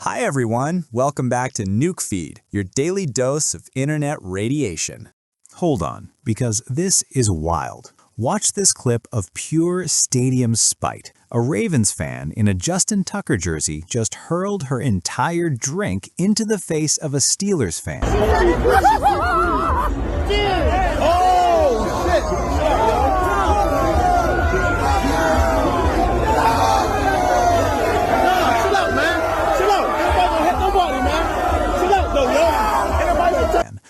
Hi everyone, welcome back to Nuke Feed, your daily dose of internet radiation. Hold on, because this is wild. Watch this clip of pure stadium spite. A Ravens fan in a Justin Tucker jersey just hurled her entire drink into the face of a Steelers fan. Oh, shit!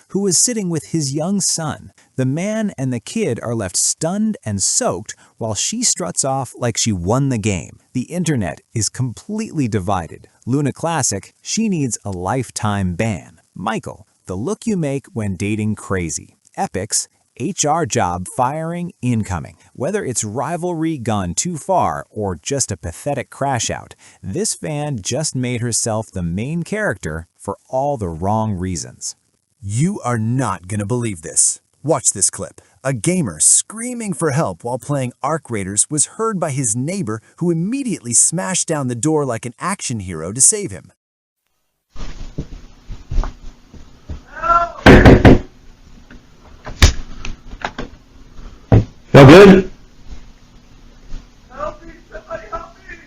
Who was sitting with his young son. The man and the kid are left stunned and soaked while she struts off like she won the game. The internet is completely divided. Luna Classic, she needs a lifetime ban. Michael, the look you make when dating crazy. Epics, HR job firing incoming. Whether it's rivalry gone too far or just a pathetic crash out, this fan just made herself the main character for all the wrong reasons. You are not gonna believe this. Watch this clip. A gamer screaming for help while playing Arc Raiders was heard by his neighbor, who immediately smashed down the door like an action hero to save him. Y'all good? Help me! Somebody help me!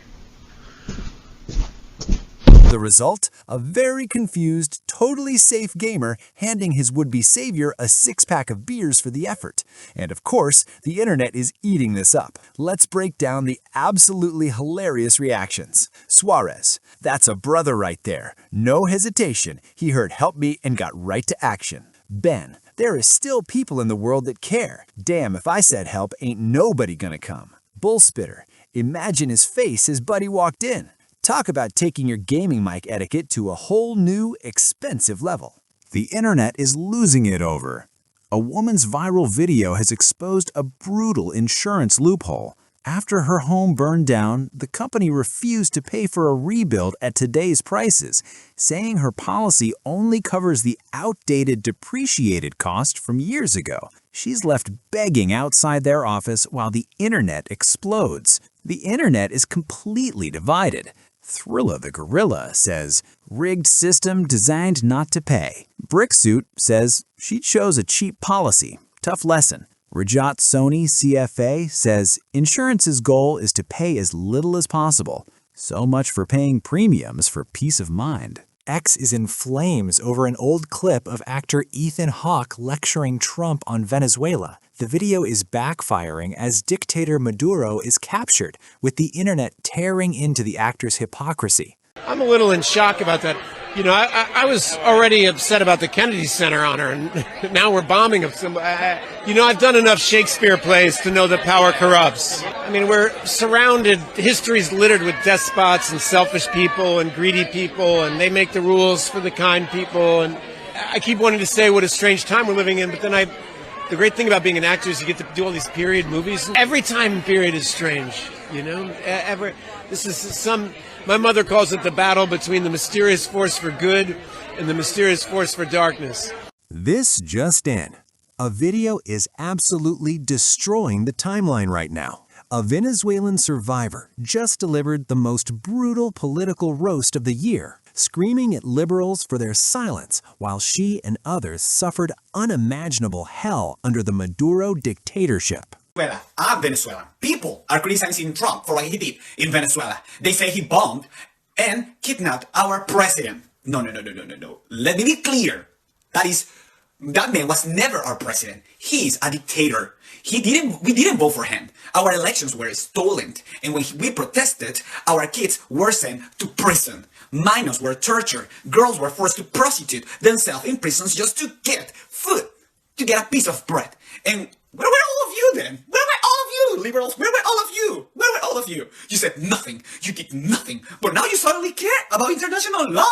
The result? A very confused, totally safe gamer handing his would-be savior a six-pack of beers for the effort. And of course, the internet is eating this up. Let's break down the absolutely hilarious reactions. Suarez, that's a brother right there. No hesitation, he heard help me and got right to action. Ben, there is still people in the world that care. Damn, if I said help, ain't nobody gonna come. Bullspitter, imagine his face as Buddy walked in. Talk about taking your gaming mic etiquette to a whole new, expensive level. The internet is losing it over. A woman's viral video has exposed a brutal insurance loophole. After her home burned down, the company refused to pay for a rebuild at today's prices, saying her policy only covers the outdated depreciated cost from years ago. She's left begging outside their office while the internet explodes. The internet is completely divided. Thrilla the Gorilla says, rigged system designed not to pay. Bricksuit says she chose a cheap policy. Tough lesson. Rajat Soni CFA says insurance's goal is to pay as little as possible. So much for paying premiums for peace of mind. X is in flames over an old clip of actor Ethan Hawke lecturing Trump on Venezuela. The video is backfiring as dictator Maduro is captured, with the internet tearing into the actor's hypocrisy. I'm a little in shock about that. You know, I was already upset about the Kennedy Center honor, and now we're bombing of some. You know, I've done enough Shakespeare plays to know that power corrupts. I mean, we're surrounded, history's littered with despots and selfish people and greedy people, and they make the rules for the kind people. And I keep wanting to say what a strange time we're living in, but then the great thing about being an actor is you get to do all these period movies. Every time period is strange, you know? My mother calls it the battle between the mysterious force for good and the mysterious force for darkness. This just in. A video is absolutely destroying the timeline right now. A Venezuelan survivor just delivered the most brutal political roast of the year, screaming at liberals for their silence while she and others suffered unimaginable hell under the Maduro dictatorship. I'm Venezuelan. People are criticizing Trump for what he did in Venezuela. They say he bombed and kidnapped our president. No. Let me be clear. That man was never our president. He's a dictator. We didn't vote for him. Our elections were stolen. And when we protested, our kids were sent to prison. Minors were tortured. Girls were forced to prostitute themselves in prisons just to get food, to get a piece of bread. And where were all of you then? Where were all of you, liberals? Where were all of you? Where were all of you? You said nothing. You did nothing. But now you suddenly care about international law?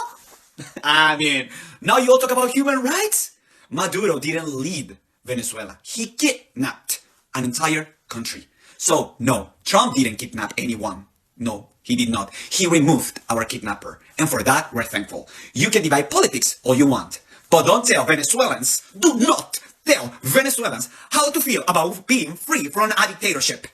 I mean, now you all talk about human rights? Maduro didn't lead Venezuela. He kidnapped an entire country. So, no, Trump didn't kidnap anyone. No, he did not. He removed our kidnapper. And for that, we're thankful. You can divide politics all you want. But don't tell Venezuelans, do not tell Venezuelans how to feel about being free from a dictatorship.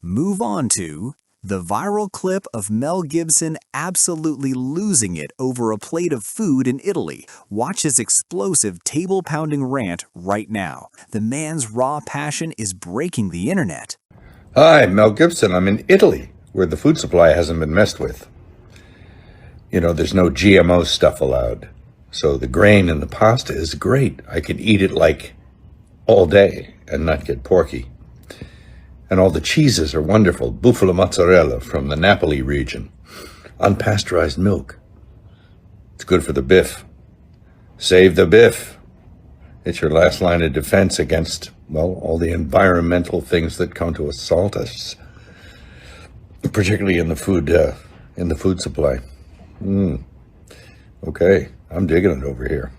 Move on to The viral clip of Mel Gibson absolutely losing it over a plate of food in Italy. Watch his explosive table-pounding rant right now. The man's raw passion is breaking the internet. Hi, Mel Gibson. I'm in Italy, where the food supply hasn't been messed with. You know, there's no GMO stuff allowed. So the grain in the pasta is great. I can eat it like all day and not get porky. And all the cheeses are wonderful. Buffalo mozzarella from the Napoli region. Unpasteurized milk. It's good for the biff. Save the biff. It's your last line of defense against, well, all the environmental things that come to assault us, particularly in the food supply. Okay, I'm digging it over here.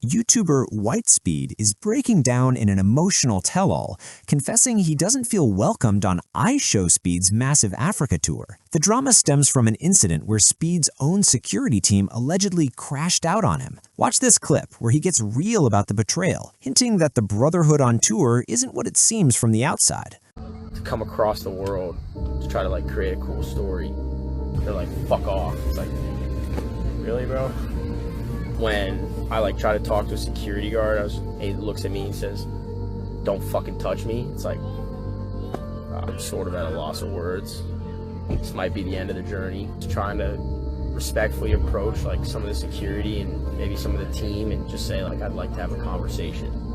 YouTuber HYPOCRISY is breaking down in an emotional tell-all, confessing he doesn't feel welcomed on IShowSpeed's massive Africa tour. The drama stems from an incident where Speed's own security team allegedly crashed out on him. Watch this clip where he gets real about the betrayal, hinting that the brotherhood on tour isn't what it seems from the outside. To come across the world to try to create a cool story, they're like, fuck off. It's like, really, bro? When I try to talk to a security guard, he looks at me and says, don't fucking touch me. It's like, I'm sort of at a loss of words. This might be the end of the journey. Just trying to respectfully approach some of the security and maybe some of the team and just say I'd like to have a conversation.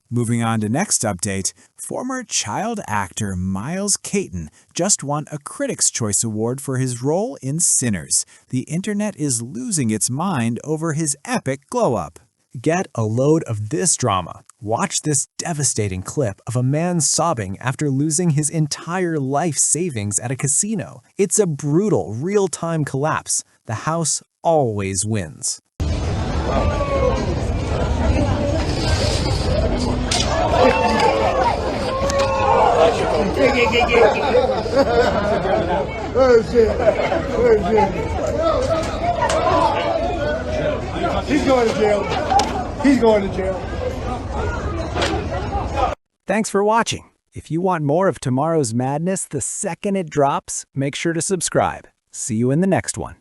Moving on to next update, former child actor Miles Caton just won a Critics' Choice Award for his role in Sinners. The internet is losing its mind over his epic glow-up. Get a load of this drama. Watch this devastating clip of a man sobbing after losing his entire life savings at a casino. It's a brutal, real-time collapse. The house always wins. He's going to jail. He's going to jail. Thanks for watching. If you want more of tomorrow's madness the second it drops, make sure to subscribe. See you in the next one.